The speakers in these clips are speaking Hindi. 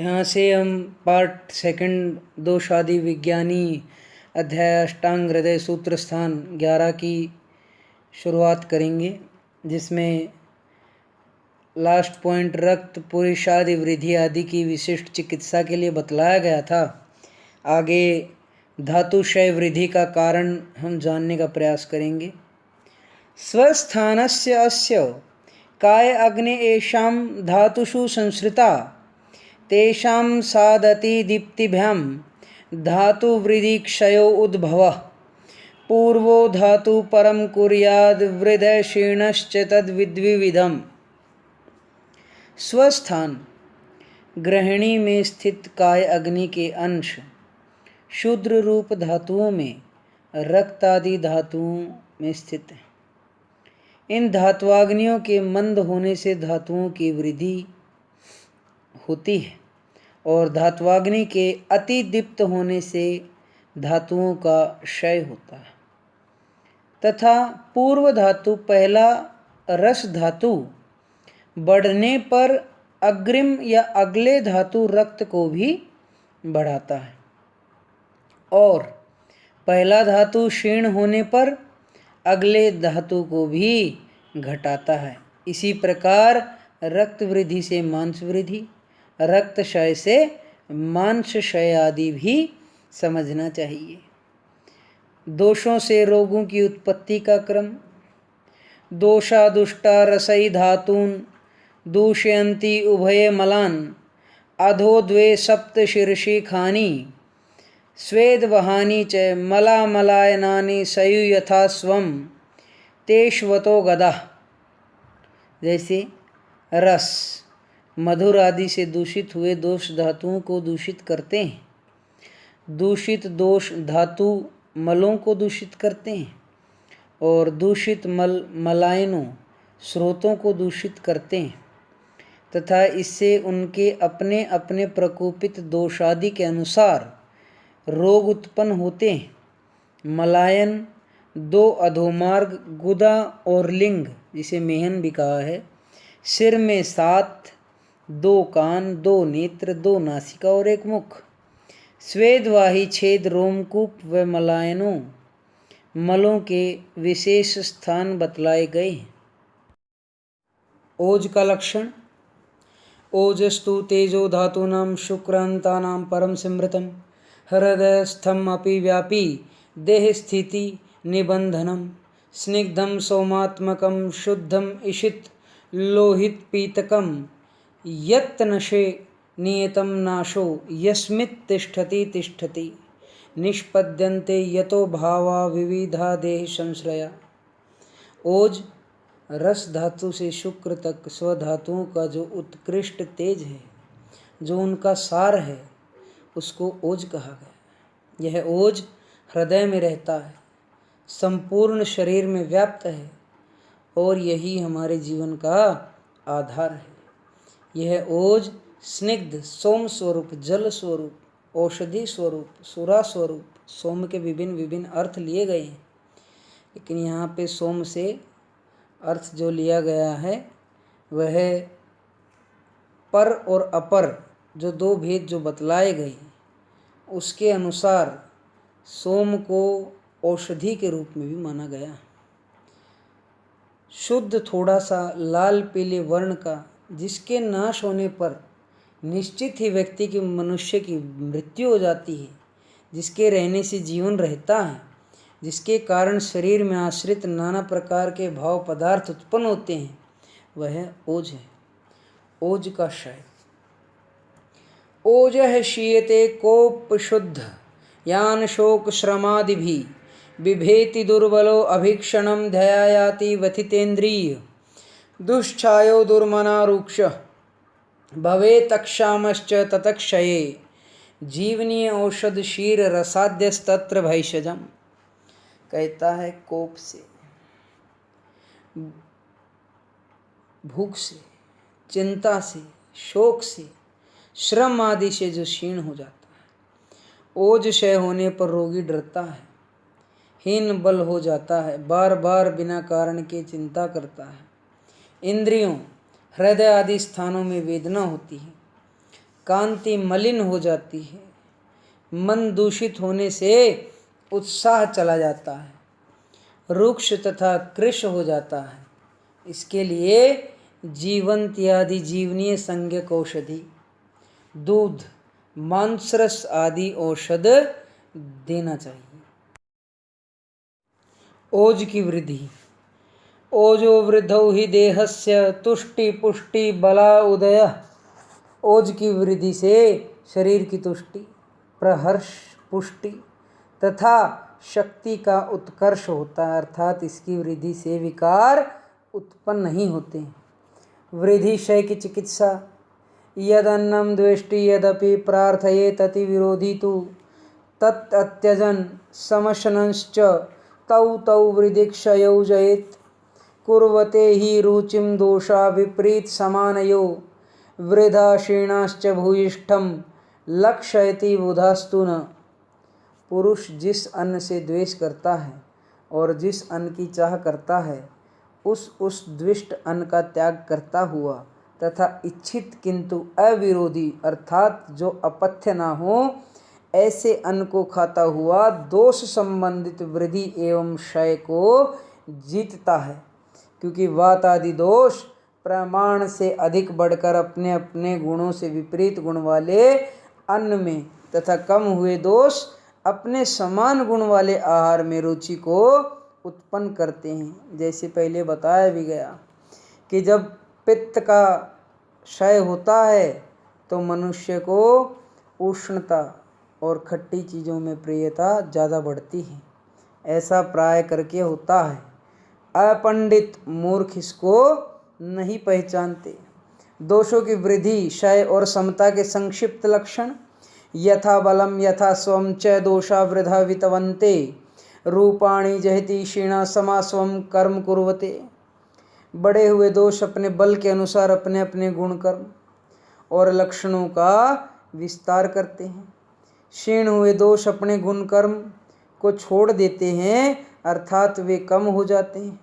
यहाँ से हम पार्ट सेकंड दोष आदि विज्ञानी अध्याय अष्टांग हृदय सूत्र स्थान 11 की शुरुआत करेंगे, जिसमें लास्ट पॉइंट रक्त पुरुषादि वृद्धि आदि की विशिष्ट चिकित्सा के लिए बतलाया गया था। आगे धातु क्षय वृद्धि का कारण हम जानने का प्रयास करेंगे। स्वस्थानस्य अस्य काय अग्ने एषां धातुषु संश्रिता तेषां सादति दीप्तिभ्यां धातु वृद्धि क्षयो उद्भवः पूर्वो धातु परम कुर्याद् वृद्धय क्षीणश्च तद्विद्विविधम्। स्वस्थान गृहिणी में स्थित काय अग्नि के अंश शूद्र रूप धातुओं में रक्त आदि धातुओं में स्थित है। इन धात्वाग्नियों के मंद होने से धातुओं की वृद्धि होती है और धात्वाग्नि के अति दीप्त होने से धातुओं का क्षय होता है तथा पूर्व धातु पहला रस धातु बढ़ने पर अग्रिम या अगले धातु रक्त को भी बढ़ाता है और पहला धातु क्षीण होने पर अगले धातु को भी घटाता है। इसी प्रकार रक्त वृद्धि से मांस वृद्धि, रक्त क्षय से मांस क्षय आदि भी समझना चाहिए। दोषों से रोगों की उत्पत्ति का क्रम। दोषा दुष्टा रसई धातून दूषयन्ति उभय मलान अधो द्वे सप्त शीर्षि खानी स्वेद वहानी च मला मलायनानि सयु यथा स्वम तेष्वतो गदा। जैसे रस मधुर आदि से दूषित हुए दोष धातुओं को दूषित करते हैं, दूषित दोष धातु मलों को दूषित करते हैं और दूषित मल मलायनों स्रोतों को दूषित करते हैं तथा इससे उनके अपने अपने प्रकोपित दोषादि के अनुसार रोग उत्पन्न होते हैं। मलायन दो अधोमार्ग गुदा और लिंग, जिसे मेहन भी कहा है, सिर में 7, 2 कान, 2 नेत्र, 2 नासिका और 1 मुख, स्वेदवाही छेद रोमकूप व मलायनों मलों के विशेष स्थान बतलाए गए हैं। ओज का लक्षण। ओजस्तु तेजो धातूनां शुक्रांतानां परम स्मृतम् हृदयस्थम अपि व्यापी देह स्थिति निबंधनम स्निग्धम सोमात्मकम शुद्धम ईशित लोहित पीतकम यत्नशे नियतम नाशो यस्मित् तिष्ठति तिष्ठति निष्पद्यन्ते यतो भावा विविधा देह संश्रया। ओज रस धातु से शुक्र तक स्वधातुओं का जो उत्कृष्ट तेज है, जो उनका सार है, उसको ओज कहा गया। यह ओज हृदय में रहता है, संपूर्ण शरीर में व्याप्त है और यही हमारे जीवन का आधार है। यह ओज स्निग्ध सोम स्वरूप, जल स्वरूप, औषधि स्वरूप, सुरा स्वरूप, सोम के विभिन्न विभिन्न अर्थ लिए गए हैं, लेकिन यहाँ पे सोम से अर्थ जो लिया गया है वह पर और अपर जो 2 भेद जो बतलाए गए उसके अनुसार सोम को औषधि के रूप में भी माना गया। शुद्ध थोड़ा सा लाल पीले वर्ण का, जिसके नाश होने पर निश्चित ही व्यक्ति की मनुष्य की मृत्यु हो जाती है, जिसके रहने से जीवन रहता है, जिसके कारण शरीर में आश्रित नाना प्रकार के भाव पदार्थ उत्पन्न होते हैं, वह ओज है। ओज का क्षय। ओजः क्षीयते कोप शुद्ध यान शोक श्रमादिभि बिभेति दुर्बलो अभीक्षणं ध्यायाति वथितेन्द्रिय दुश्छायो दुर्मना रुक्ष भवे तक्षामश्च ततक्षये जीवनीय औषध शीर रसाद्यस्तत्र भैषजम। कहता है कोप से, भूख से, चिंता से, शोक से, श्रम आदि से जो क्षीण हो जाता है, ओज क्षय होने पर रोगी डरता है, हीन बल हो जाता है, बार बार बिना कारण के चिंता करता है, इंद्रियों हृदय आदि स्थानों में वेदना होती है, कांति मलिन हो जाती है, मन दूषित होने से उत्साह चला जाता है, रुक्ष तथा कृश हो जाता है। इसके लिए जीवंत आदि जीवनीय संज्ञक औषधि, दूध, मांसरस आदि औषध देना चाहिए। ओज की वृद्धि। ओजो वृद्धौ ही देहस्य तुष्टि पुष्टि बला उदय। ओज की वृद्धि से शरीर की तुष्टि, प्रहर्ष, पुष्टि तथा शक्ति का उत्कर्ष होता है, अर्थात इसकी वृद्धि से विकार उत्पन्न नहीं होते। वृद्धि क्षय की चिकित्सा। यदन्नम द्वेष्टि यदपि प्रार्थयेत अति विरोधी तु तत् अत्यजन समशनश्च तौ तौ वृद्धि क्षयौ जयेत्। कुर्वते हि रुचिम दोषा विपरीत समानयो वृद्धा क्षीणाश्च भूयिष्ठम लक्षयति बुधास्तु न। पुरुष जिस अन्न से द्वेष करता है और जिस अन्न की चाह करता है, उस द्विष्ट अन्न का त्याग करता हुआ तथा इच्छित किंतु अविरोधी अर्थात जो अपथ्य ना हो ऐसे अन्न को खाता हुआ दोष संबंधित वृद्धि एवं क्षय को जीतता है। क्योंकि वात आदि दोष प्रमाण से अधिक बढ़कर अपने अपने गुणों से विपरीत गुण वाले अन्न में तथा कम हुए दोष अपने समान गुण वाले आहार में रुचि को उत्पन्न करते हैं। जैसे पहले बताया भी गया कि जब पित्त का क्षय होता है तो मनुष्य को उष्णता और खट्टी चीज़ों में प्रियता ज़्यादा बढ़ती है। ऐसा प्राय करके होता है। अपंडित मूर्ख इसको नहीं पहचानते। दोषों की वृद्धि, क्षय और समता के संक्षिप्त लक्षण। यथा बलम यथा स्वम च दोषा वृद्धा वितवन्ते रूपाणि जहति क्षीणा समा स्वम कर्म कुर्वते। बड़े हुए दोष अपने बल के अनुसार अपने अपने गुण कर्म और लक्षणों का विस्तार करते हैं। क्षीण हुए दोष अपने गुण कर्म को छोड़ देते हैं, अर्थात वे कम हो जाते हैं।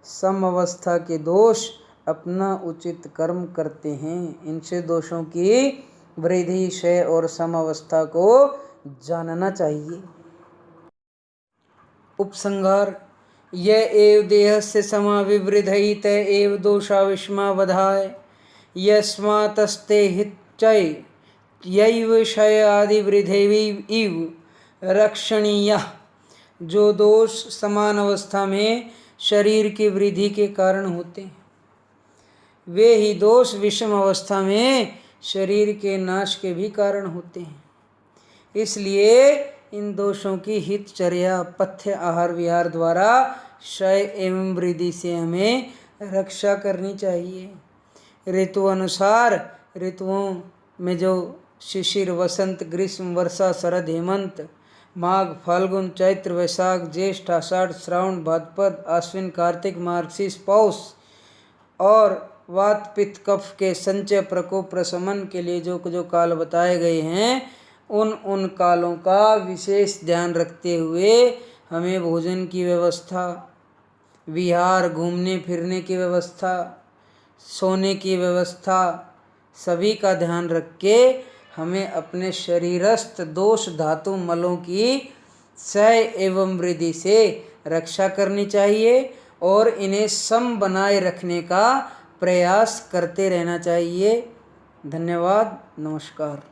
सम अवस्था के दोष अपना उचित कर्म करते हैं। इनसे दोषों की वृद्धि, क्षय और समावस्था को जानना चाहिए। उपसंहार। यह एव देह से समाविवृधयित एव दोषा विषमा वधाय यस्मातस्ते हिच्चय यैव क्षय आदि वृद्धि इव रक्षणीय। जो दोष समान अवस्था में शरीर की वृद्धि के कारण होते हैं, वे ही दोष विषम अवस्था में शरीर के नाश के भी कारण होते हैं। इसलिए इन दोषों की हितचर्या, पथ्य, आहार विहार द्वारा क्षय एवं वृद्धि से हमें रक्षा करनी चाहिए। ऋतु अनुसार ऋतुओं में जो शिशिर, वसंत, ग्रीष्म, वर्षा, शरद, हेमंत, माघ, फाल्गुन, चैत्र, वैशाख, ज्येष्ठ, आषाढ़, श्रावण, भाद्रपद, आश्विन, कार्तिक, मार्गशीर्ष, पौष और वात पित्त कफ के संचय प्रकोप प्रशमन के लिए जो काल बताए गए हैं, उन कालों का विशेष ध्यान रखते हुए हमें भोजन की व्यवस्था, विहार, घूमने फिरने की व्यवस्था, सोने की व्यवस्था, सभी का ध्यान रख के हमें अपने शरीरस्थ दोष धातु मलों की क्षय एवं वृद्धि से रक्षा करनी चाहिए और इन्हें सम बनाए रखने का प्रयास करते रहना चाहिए। धन्यवाद। नमस्कार।